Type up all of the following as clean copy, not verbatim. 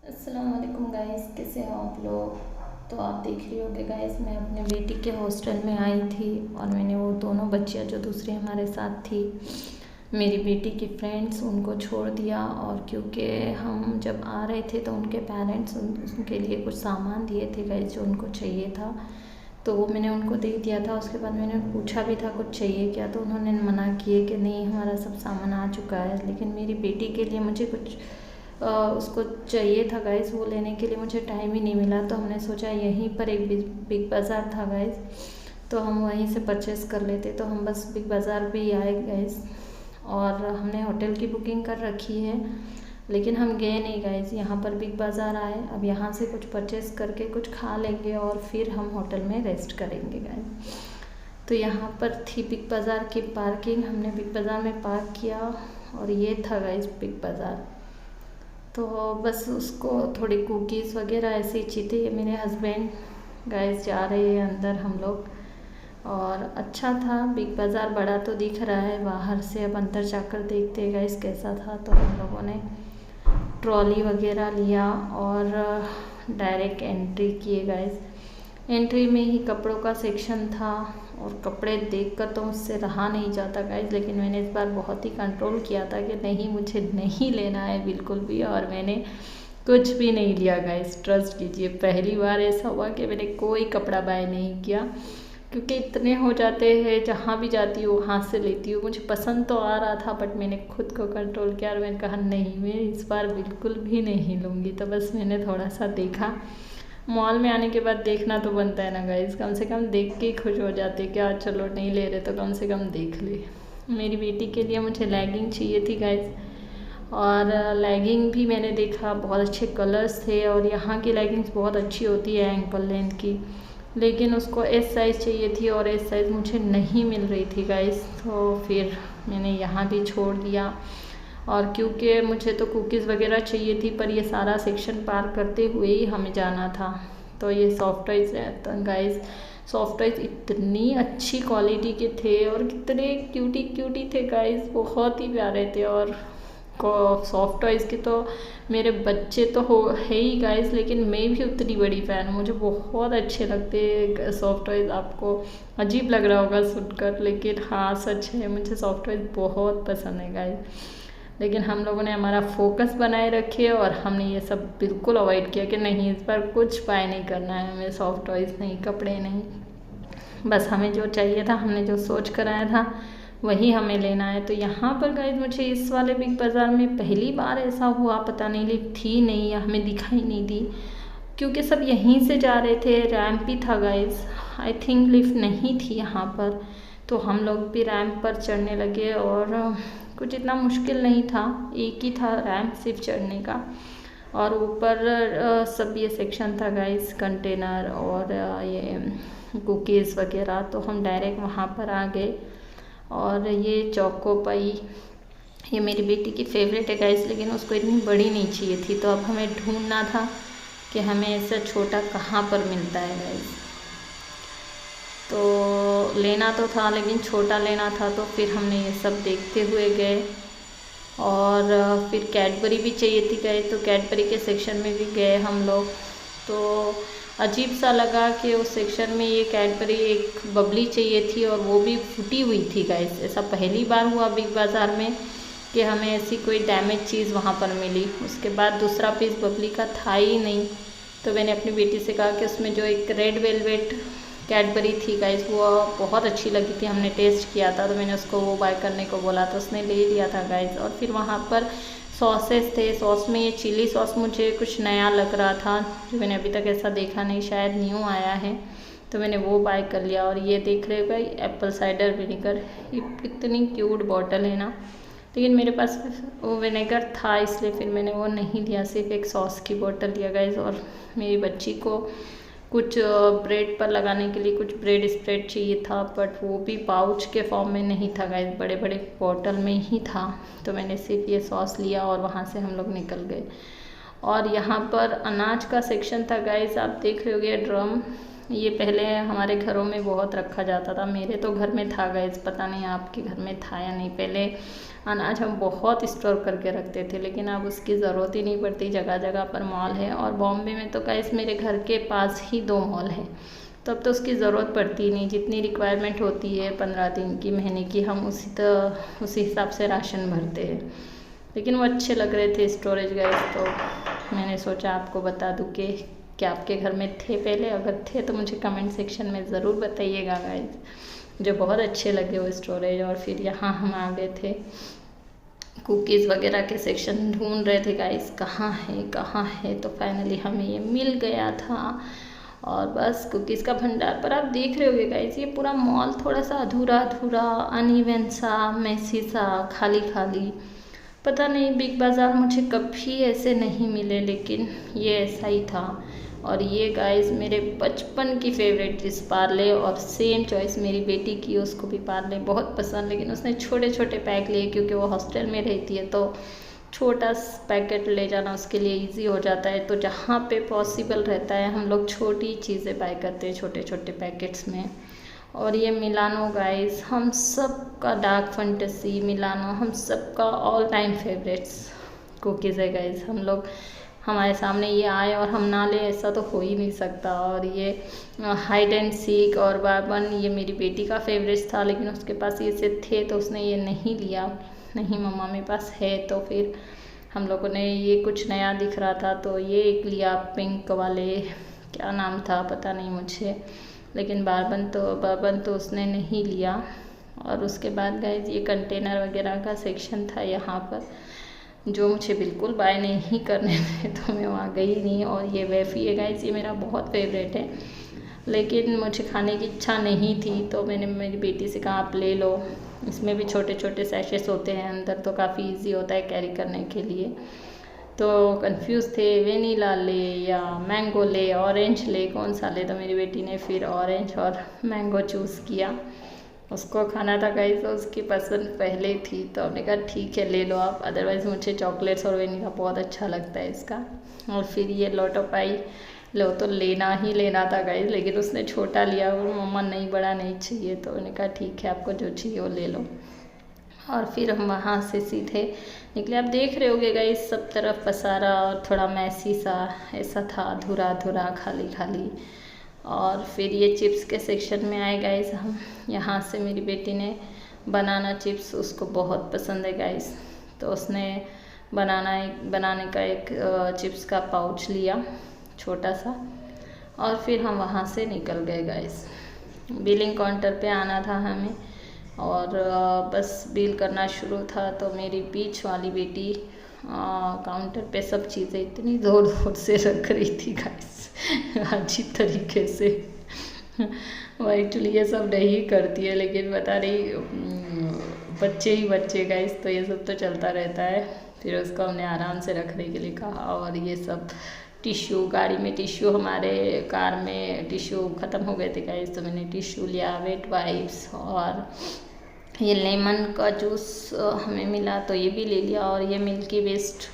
अस्सलाम वालेकुम गाइस, कैसे हो आप लोग। तो आप देख रहे होगे गाइस, मैं अपने बेटी के हॉस्टल में आई थी और मैंने वो दोनों बच्चियां जो दूसरी हमारे साथ थी, मेरी बेटी की फ्रेंड्स, उनको छोड़ दिया। और क्योंकि हम जब आ रहे थे तो उनके पेरेंट्स उनके लिए कुछ सामान दिए थे गाइस जो उनको चाहिए था, तो वो मैंने उनको दे दिया था। उसके बाद मैंने पूछा भी था कुछ चाहिए क्या, तो उन्होंने मना किए कि नहीं हमारा सब सामान आ चुका है। लेकिन मेरी बेटी के लिए मुझे कुछ उसको चाहिए था गाइस, वो लेने के लिए मुझे टाइम ही नहीं मिला। तो हमने सोचा यहीं पर एक बिग बाज़ार था गाइस, तो हम वहीं से परचेस कर लेते। तो हम बस बिग बाज़ार पे ही आए गाइस, और हमने होटल की बुकिंग कर रखी है, लेकिन हम गए नहीं गाइस। यहाँ पर बिग बाज़ार आए, अब यहाँ से कुछ परचेस करके कुछ खा लेंगे और फिर हम होटल में रेस्ट करेंगे गाइस। तो यहाँ पर थी बिग बाज़ार की पार्किंग, हमने बिग बाज़ार में पार्क किया और ये था गाइस बिग बाज़ार। तो बस उसको थोड़ी कुकीज़ वगैरह ऐसी चीज़ें, ये मेरे हस्बैंड गाइस जा रहे हैं अंदर, हम लोग। और अच्छा था बिग बाज़ार, बड़ा तो दिख रहा है बाहर से, अब अंदर जाकर देखते हैं गाइस कैसा था। तो हम लोगों ने ट्रॉली वगैरह लिया और डायरेक्ट एंट्री किए गाइस। एंट्री में ही कपड़ों का सेक्शन था और कपड़े देखकर तो मुझसे रहा नहीं जाता गाइस, लेकिन मैंने इस बार बहुत ही कंट्रोल किया था कि नहीं, मुझे नहीं लेना है बिल्कुल भी, और मैंने कुछ भी नहीं लिया गाइस। ट्रस्ट कीजिए, पहली बार ऐसा हुआ कि मैंने कोई कपड़ा बाय नहीं किया, क्योंकि इतने हो जाते हैं, जहाँ भी जाती हूँ हाथ से लेती हूँ। मुझे पसंद तो आ रहा था बट मैंने खुद को कंट्रोल किया और मैंने कहा नहीं, मैं इस बार बिल्कुल भी नहीं लूँगी। तो बस मैंने थोड़ा सा देखा। मॉल में आने के बाद देखना तो बनता है ना गाइस, कम से कम देख के ही खुश हो जाते, क्या चलो नहीं ले रहे तो कम से कम देख ले। मेरी बेटी के लिए मुझे लेगिंग चाहिए थी गाइस, और लेगिंग भी मैंने देखा, बहुत अच्छे कलर्स थे और यहाँ की लेगिंग्स बहुत अच्छी होती है एंकल लेंथ की, लेकिन उसको एस साइज़ चाहिए थी और एस साइज़ मुझे नहीं मिल रही थी गाइस। तो फिर मैंने यहाँ भी छोड़ दिया। और क्योंकि मुझे तो कुकीज़ वगैरह चाहिए थी, पर ये सारा सेक्शन पार करते हुए ही हमें जाना था। तो ये सॉफ्ट टॉयज़ है गाइस, सॉफ्ट टॉयज़ इतनी अच्छी क्वालिटी के थे और कितने क्यूटी क्यूटी थे गाइस, बहुत ही प्यारे थे। और सॉफ्ट टॉयज़ के तो मेरे बच्चे तो हो है ही गाइस, लेकिन मैं भी उतनी बड़ी फ़ैन हूँ, मुझे बहुत अच्छे लगते हैं सॉफ्ट टॉयज़। आपको अजीब लग रहा होगा सुनकर, लेकिन हाँ सच है, मुझे सॉफ्ट टॉयज़ बहुत पसंद है गाइस। लेकिन हम लोगों ने हमारा फोकस बनाए रखे और हमने ये सब बिल्कुल अवॉइड किया कि नहीं, इस बार कुछ बाय नहीं करना है हमें, सॉफ्ट टॉयज़ नहीं, कपड़े नहीं, बस हमें जो चाहिए था, हमने जो सोच कर आया था वही हमें लेना है। तो यहाँ पर गाइस मुझे इस वाले बिग बाज़ार में पहली बार ऐसा हुआ, पता नहीं लिफ्ट थी नहीं या हमें दिखाई नहीं दी, क्योंकि सब यहीं से जा रहे थे, रैंप ही था गाइस, आई थिंक लिफ्ट नहीं थी यहाँ पर। तो हम लोग भी रैंप पर चढ़ने लगे और कुछ इतना मुश्किल नहीं था, एक ही था रैंप सिर्फ चढ़ने का। और ऊपर सब ये सेक्शन था गाइस, कंटेनर और ये कुकीज़ वगैरह। तो हम डायरेक्ट वहाँ पर आ गए। और ये चोको पाई, ये मेरी बेटी की फेवरेट है गाइस, लेकिन उसको इतनी बड़ी नहीं चाहिए थी, तो अब हमें ढूंढना था कि हमें ऐसा छोटा कहाँ पर मिलता है गाइस। तो लेना तो था लेकिन छोटा लेना था, तो फिर हमने ये सब देखते हुए गए। और फिर कैडबरी भी चाहिए थी गाइस, तो कैडबरी के सेक्शन में भी गए हम लोग। तो अजीब सा लगा कि उस सेक्शन में ये कैडबरी एक बबली चाहिए थी और वो भी फूटी हुई थी गाइस। ऐसा पहली बार हुआ बिग बाज़ार में कि हमें ऐसी कोई डैमेज चीज़ वहाँ पर मिली। उसके बाद दूसरा पीस बबली का था ही नहीं, तो मैंने अपनी बेटी से कहा कि उसमें जो एक रेड वेलवेट कैडबरी थी गाइस, वो बहुत अच्छी लगी थी, हमने टेस्ट किया था, तो मैंने उसको वो बाय करने को बोला, तो उसने ले लिया था गाइस। और फिर वहाँ पर सॉसेस थे, सॉस में ये चिली सॉस मुझे कुछ नया लग रहा था, जो मैंने अभी तक ऐसा देखा नहीं, शायद न्यू आया है, तो मैंने वो बाय कर लिया। और ये देख रहे हो भाई, एप्पल साइडर विनेगर, ये कितनी क्यूट बॉटल है ना, लेकिन मेरे पास वो विनेगर था इसलिए फिर मैंने वो नहीं लिया, सिर्फ एक सॉस की बोतल लिया गाइस। और मेरी बच्ची को कुछ ब्रेड पर लगाने के लिए कुछ ब्रेड स्प्रेड चाहिए था, बट वो भी पाउच के फॉर्म में नहीं था गाइस, बड़े बड़े बॉटल में ही था, तो मैंने सिर्फ ये सॉस लिया और वहाँ से हम लोग निकल गए। और यहाँ पर अनाज का सेक्शन था गाइस, आप देख रहे होगे ड्रम। ये पहले हमारे घरों में बहुत रखा जाता था, मेरे तो घर में था गाइस, पता नहीं आपके घर में था या नहीं। पहले अनाज हम बहुत स्टोर करके रखते थे, लेकिन अब उसकी ज़रूरत ही नहीं पड़ती, जगह जगह पर मॉल है। और बॉम्बे में तो गाइस मेरे घर के पास ही 2 मॉल है, तो अब तो उसकी ज़रूरत पड़ती नहीं। जितनी रिक्वायरमेंट होती है 15 दिन की, महीने की, हम उसी हिसाब से राशन भरते हैं। लेकिन वो अच्छे लग रहे थे स्टोरेज गाइस, तो मैंने सोचा आपको बता दूँ कि क्या आपके घर में थे पहले। अगर थे तो मुझे कमेंट सेक्शन में ज़रूर बताइएगा गाइस, जो बहुत अच्छे लगे वो स्टोरेज। और फिर यहाँ हम आ गए थे कुकीज़ वगैरह के सेक्शन, ढूंढ रहे थे गाइस कहाँ है, तो फाइनली हमें ये मिल गया था। और बस कुकीज़ का भंडार पर आप देख रहे होगे गाइस, ये पूरा मॉल थोड़ा सा अधूरा अधूरा, अनइवन सा, मैसी सा, खाली खाली। पता नहीं बिग बाज़ार मुझे कभी ऐसे नहीं मिले, लेकिन ये ऐसा ही था। और ये गाइस मेरे बचपन की फेवरेट डिश पार्ले, और सेम चॉइस मेरी बेटी की, उसको भी पार्ले बहुत पसंद। लेकिन उसने छोटे छोटे पैक लिए, क्योंकि वो हॉस्टल में रहती है, तो छोटा पैकेट ले जाना उसके लिए इजी हो जाता है। तो जहाँ पे पॉसिबल रहता है हम लोग छोटी चीज़ें बाय करते हैं, छोटे छोटे पैकेट्स में। और ये मिलानो गाइस हम सब का डार्क फैंटेसी, मिलानो हम सब का ऑल टाइम फेवरेट्स कुकीज़ है गाइस। हम लोग, हमारे सामने ये आए और हम ना ले, ऐसा तो हो ही नहीं सकता। और ये हाइड एंड सीक और बारबन, ये मेरी बेटी का फेवरेट था, लेकिन उसके पास ये से थे तो उसने ये नहीं लिया। नहीं मम्मा मेरे पास है। तो फिर हम लोगों ने, ये कुछ नया दिख रहा था तो ये एक लिया, पिंक वाले, क्या नाम था पता नहीं मुझे, लेकिन बारबन तो उसने नहीं लिया। और उसके बाद गाइस ये कंटेनर वगैरह का सेक्शन था यहाँ पर, जो मुझे बिल्कुल बाय नहीं करने थे, तो मैं वहाँ गई नहीं। और ये वेफ़ी है गाइस, ये मेरा बहुत फेवरेट है, लेकिन मुझे खाने की इच्छा नहीं थी, तो मैंने मेरी बेटी से कहा आप ले लो। इसमें भी छोटे छोटे सैशेस होते हैं अंदर, तो काफ़ी इजी होता है कैरी करने के लिए। तो कंफ्यूज थे, वेनीला ले या मैंगो ले, ऑरेंज ले, कौन सा ले। तो मेरी बेटी ने फिर ऑरेंज और मैंगो चूज़ किया। उसको खाना था गाइस, तो उसकी पसंद पहले थी, तो हमने कहा ठीक है ले लो आप। अदरवाइज़ मुझे चॉकलेट्स और वेनीला बहुत अच्छा लगता है इसका। और फिर ये लॉटो पाई लो, तो लेना ही लेना था गाइस, लेकिन उसने छोटा लिया और मम्मा नहीं, बड़ा नहीं चाहिए। तो मैंने कहा ठीक है आपको जो चाहिए वो ले लो। और फिर हम वहाँ से सीधे निकले। आप देख रहे होगे गाइस सब तरफ पसारा और थोड़ा मैसी सा ऐसा था, अधूरा अधूरा, खाली खाली। और फिर ये चिप्स के सेक्शन में आए गाइस हम। यहाँ से मेरी बेटी ने बनाना चिप्स, उसको बहुत पसंद है गाइस, तो उसने बनाने का एक चिप्स का पाउच लिया छोटा सा। और फिर हम वहाँ से निकल गए गाइस। बिलिंग काउंटर पे आना था हमें, और बस बिल करना शुरू था। तो मेरी बीच वाली बेटी काउंटर पे सब चीज़ें इतनी ज़ोर ज़ोर से रख रही थी गाइस, अजीब तरीके से। वो एक्चुअली ये सब नहीं करती है, लेकिन बता रही बच्चे ही बच्चे गाइस, तो ये सब तो चलता रहता है। फिर उसको हमने आराम से रखने के लिए कहा। और ये सब टिश्यू, गाड़ी में टिश्यू, हमारे कार में टिश्यू ख़त्म हो गए थे गाइस, तो मैंने टिश्यू लिया, वेट वाइप्स, और ये लेमन का जूस हमें मिला तो ये भी ले लिया। और ये मिल्की बेस्ट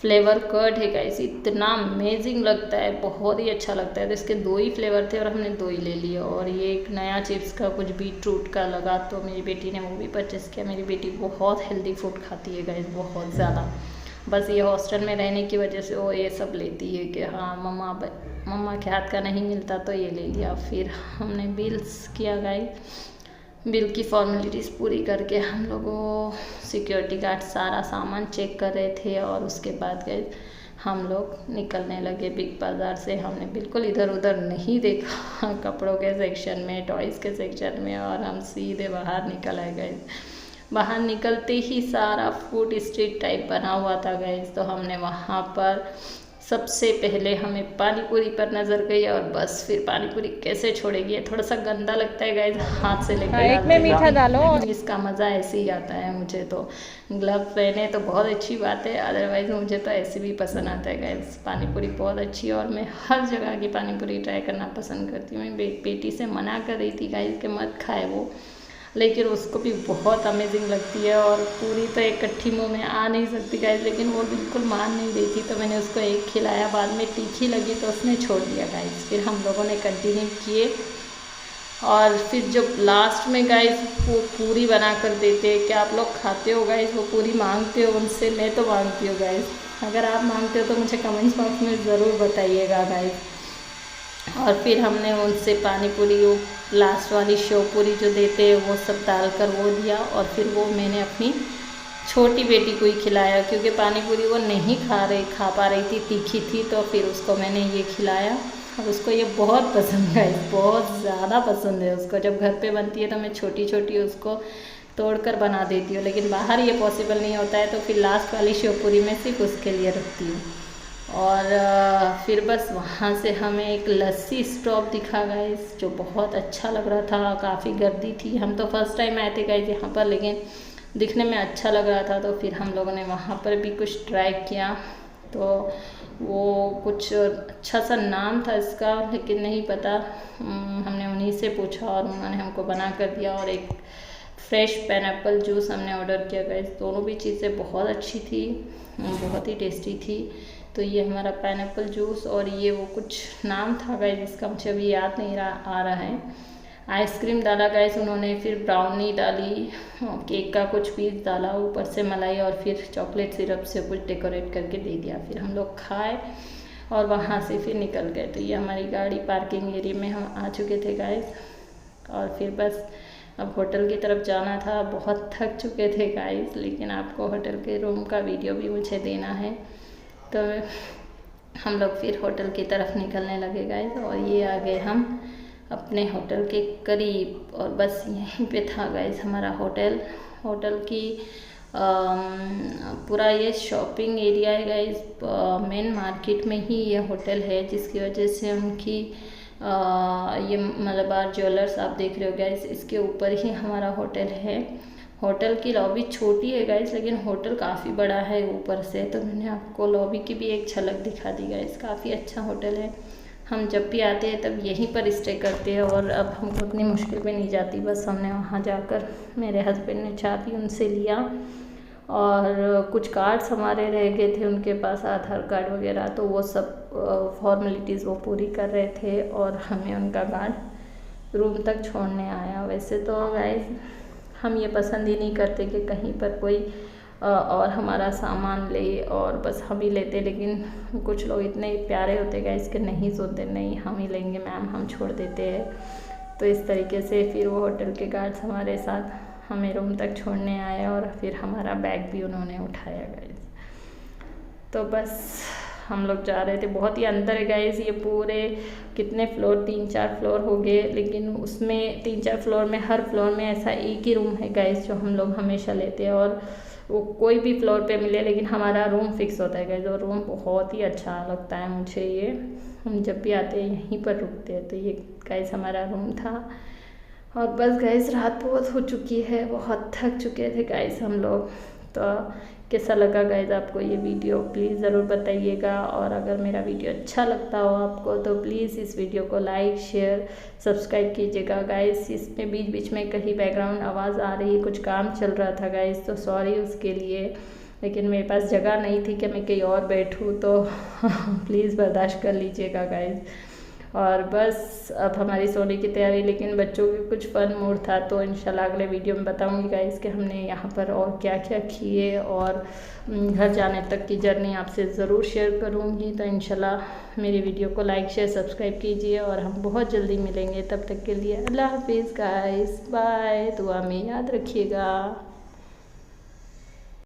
फ्लेवर कर्ड है गाइस, इतना अमेजिंग लगता है, बहुत ही अच्छा लगता है। तो इसके 2 ही फ्लेवर थे और हमने 2 ही ले लिए। और ये एक नया चिप्स का कुछ बीटरूट का लगा, तो मेरी बेटी ने वो भी परचेस किया। मेरी बेटी बहुत हेल्दी फूड खाती है गाइस, बहुत ज़्यादा। बस ये हॉस्टल में रहने की वजह से वो ये सब लेती है कि हाँ मम्मा के हाथ का नहीं मिलता, तो ये ले लिया। फिर हमने बिल्स किया गाइस, बिल की फॉर्मेलिटीज़ पूरी करके हम लोगों, सिक्योरिटी गार्ड सारा सामान चेक कर रहे थे। और उसके बाद गए हम लोग निकलने लगे बिग बाज़ार से। हमने बिल्कुल इधर उधर नहीं देखा कपड़ों के सेक्शन में, टॉयज़ के सेक्शन में, और हम सीधे बाहर निकल आए गए। बाहर निकलते ही सारा फूड स्ट्रीट टाइप बना हुआ था गाइस, तो हमने वहाँ पर सबसे पहले हमें पानी पूरी पर नज़र गई। और बस फिर पानी पूरी कैसे छोड़ेगी, थोड़ा सा गंदा लगता है गाइस, हाथ से लेकर एक में मीठा डालो। इसका मज़ा ऐसे ही आता है मुझे तो। ग्लव पहने तो बहुत अच्छी बात है, अदरवाइज़ मुझे तो ऐसे भी पसंद आता है गाइस। पानी पूरी बहुत अच्छी है और मैं हर जगह की पानी पूरी ट्राई करना पसंद करती हूँ। मैं बेटी से मना कर रही थी गाइस कि मत खाए वो, लेकिन उसको भी बहुत अमेजिंग लगती है और पूरी तो इकट्ठी मुँह में आ नहीं सकती गाइस, लेकिन वो बिल्कुल मान नहीं रही थी। तो मैंने उसको एक खिलाया, बाद में तीखी लगी तो उसने छोड़ दिया गाइस। फिर हम लोगों ने कंटिन्यू किए और फिर जब लास्ट में गाइस वो पूरी बना कर देते हैं। क्या आप लोग खाते हो गाइस? वो पूरी मांगते हो उनसे? मैं तो मांगती हूँ गाइस। अगर आप मांगते हो तो मुझे कमेंट्स बॉक्स में ज़रूर बताइएगा गाइस। और फिर हमने उनसे पानी पूरी, वो लास्ट वाली शेव पूरी जो देते हैं वो सब डाल कर वो दिया। और फिर वो मैंने अपनी छोटी बेटी को ही खिलाया, क्योंकि पानी पूरी वो नहीं खा पा रही थी, तीखी थी। तो फिर उसको मैंने ये खिलाया और उसको ये बहुत पसंद है, बहुत ज़्यादा पसंद है उसको। जब घर पे बनती है तो मैं छोटी छोटी उसको तोड़कर बना देती हूँ, लेकिन बाहर ये पॉसिबल नहीं होता है। तो फिर लास्ट वाली शेव पूरी मैं सिर्फ उसके लिए रखती हूँ। और फिर बस वहाँ से हमें एक लस्सी स्टॉप दिखा गाइस, जो बहुत अच्छा लग रहा था। काफ़ी गर्दी थी, हम तो फर्स्ट टाइम आए थे गाइस यहाँ पर, लेकिन दिखने में अच्छा लग रहा था। तो फिर हम लोगों ने वहाँ पर भी कुछ ट्राई किया। तो वो कुछ अच्छा सा नाम था इसका, लेकिन नहीं पता। हमने उन्हीं से पूछा और उन्होंने हमको बना कर दिया। और एक फ्रेश पाइनएप्पल जूस हमने ऑर्डर किया गाइस। दोनों भी चीज़ें बहुत अच्छी थी, बहुत ही टेस्टी थी। तो ये हमारा पाइनएप्पल जूस और ये वो कुछ नाम था गाइस, जिसका मुझे अभी याद नहीं आ रहा है। आइसक्रीम डाला गाइस उन्होंने, फिर ब्राउनी डाली, केक का कुछ पीस डाला, ऊपर से मलाई और फिर चॉकलेट सिरप से कुछ डेकोरेट करके दे दिया। फिर हम लोग खाए और वहाँ से फिर निकल गए। तो ये हमारी गाड़ी पार्किंग एरिया में हम आ चुके थे गाइस। और फिर बस अब होटल की तरफ जाना था। बहुत थक चुके थे गाइस, लेकिन आपको होटल के रूम का वीडियो भी मुझे देना है। तो हम लोग फिर होटल की तरफ निकलने लगे गाइस। और ये आ गए हम अपने होटल के करीब। और बस यहीं पे था गाइस हमारा होटल। होटल की पूरा ये शॉपिंग एरिया है गाइस, मेन मार्केट में ही ये होटल है, जिसकी वजह से उनकी ये मलबार ज्वेलर्स आप देख रहे हो गाइस, इसके ऊपर ही हमारा होटल है। होटल की लॉबी छोटी है गाइस, लेकिन होटल काफ़ी बड़ा है ऊपर से। तो मैंने आपको लॉबी की भी एक झलक दिखा दी गाइस। काफ़ी अच्छा होटल है। हम जब भी आते हैं तब यहीं पर स्टे करते हैं और अब हमको उतनी मुश्किल भी नहीं जाती। बस हमने वहाँ जाकर, मेरे हस्बैंड ने चाबी उनसे लिया और कुछ कार्ड्स हमारे रह गए थे उनके पास, आधार कार्ड वगैरह। तो वो सब फॉर्मेलिटीज़ वो पूरी कर रहे थे और हमें उनका गार्ड रूम तक छोड़ने आया। वैसे तो गाइस हम ये पसंद ही नहीं करते कि कहीं पर कोई और हमारा सामान ले और बस हम ही लेते, लेकिन कुछ लोग इतने प्यारे होते गाइस कि नहीं सुनते, नहीं हम ही लेंगे मैम, हम छोड़ देते हैं। तो इस तरीके से फिर वो होटल के गार्ड्स हमारे साथ हमें रूम तक छोड़ने आए और फिर हमारा बैग भी उन्होंने उठाया गाइस। तो बस हम लोग जा रहे थे। बहुत ही अंदर है गाइस, ये पूरे कितने फ्लोर, 3-4 फ्लोर हो गए, लेकिन उसमें 3-4 फ्लोर में हर फ्लोर में ऐसा एक ही रूम है गाइस जो हम लोग हमेशा लेते हैं। और वो कोई भी फ्लोर पे मिले, लेकिन हमारा रूम फिक्स होता है गाइस। और रूम बहुत ही अच्छा लगता है मुझे ये, हम जब भी आते हैं यहीं पर रुकते हैं। तो ये गाइस हमारा रूम था। और बस गाइस रात बहुत हो चुकी है, बहुत थक चुके थे गाइस हम लोग। तो कैसा लगा गाइस आपको ये वीडियो, प्लीज़ ज़रूर बताइएगा। और अगर मेरा वीडियो अच्छा लगता हो आपको तो प्लीज़ इस वीडियो को लाइक, शेयर, सब्सक्राइब कीजिएगा गाइस। इसमें बीच बीच में कहीं बैकग्राउंड आवाज़ आ रही है, कुछ काम चल रहा था गाइस, तो सॉरी उसके लिए। लेकिन मेरे पास जगह नहीं थी कि मैं कहीं और बैठूँ, तो प्लीज़ बर्दाश्त कर लीजिएगा गाइस। और बस अब हमारी सोने की तैयारी, लेकिन बच्चों की कुछ फन मूड था। तो इंशाल्लाह अगले वीडियो में बताऊंगी गाइस कि हमने यहाँ पर और क्या क्या किए, और घर जाने तक की जर्नी आपसे ज़रूर शेयर करूँगी। तो इंशाल्लाह मेरी वीडियो को लाइक, शेयर, सब्सक्राइब कीजिए और हम बहुत जल्दी मिलेंगे। तब तक के लिए अल्लाह हाफिज़ गाइस, बाय। दुआ में याद रखिएगा।